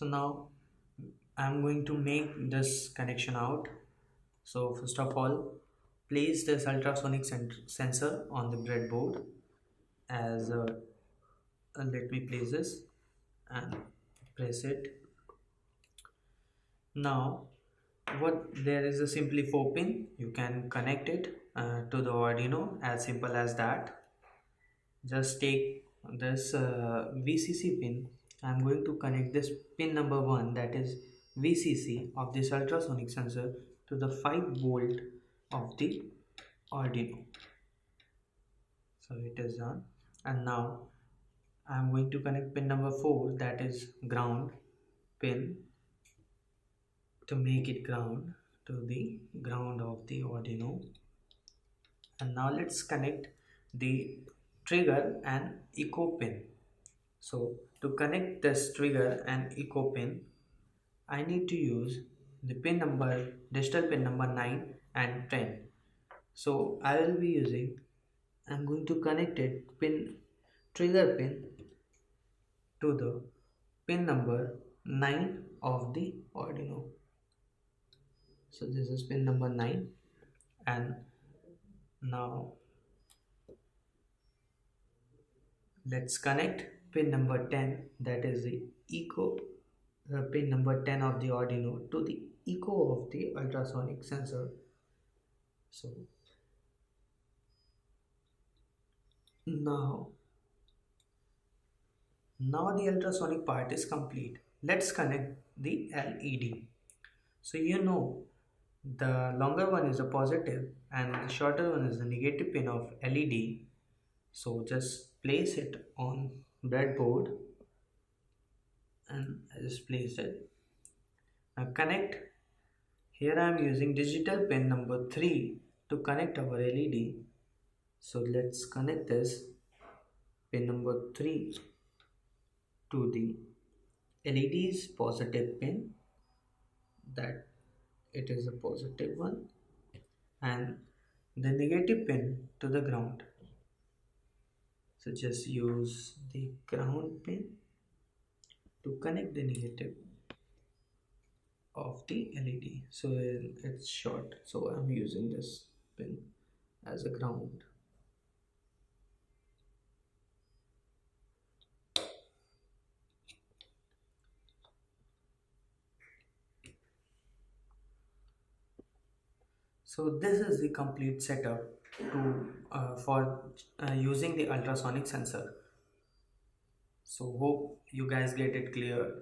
So now I'm going to make this connection out. So first of all, place this ultrasonic sensor on the breadboard as let me place this and press it. Now what there is a simply 4 pin. You can connect it to the Arduino, as simple as that. Just take this VCC pin. I'm going to connect this pin number 1, that is VCC of this ultrasonic sensor, to the 5 volt of the Arduino. So it is done. And now I'm going to connect pin number 4, that is ground pin, to make it ground to the ground of the Arduino. And now let's connect the trigger and echo pin. So to connect this trigger and echo pin, I need to use the pin number, digital pin number 9 and 10. So I will be using, I'm going to connect it trigger pin to the pin number 9 of the Arduino. So this is pin number 9, and now let's connect pin number 10, that is the echo pin number 10 of the Arduino, to the echo of the ultrasonic sensor. So now the ultrasonic part is complete. Let's connect the LED. So the longer one is the positive and the shorter one is the negative pin of LED. So just place it on breadboard, and I just placed it. Now connect. Here I am using digital pin number 3 to connect our LED. So let's connect this pin number 3 to the LED's positive pin, that it is a positive one, and the negative pin to the ground. So just use the ground pin to connect the negative of the LED. So it's short, so I'm using this pin as a ground. So this is the complete setup for using the ultrasonic sensor. So hope you guys get it clear.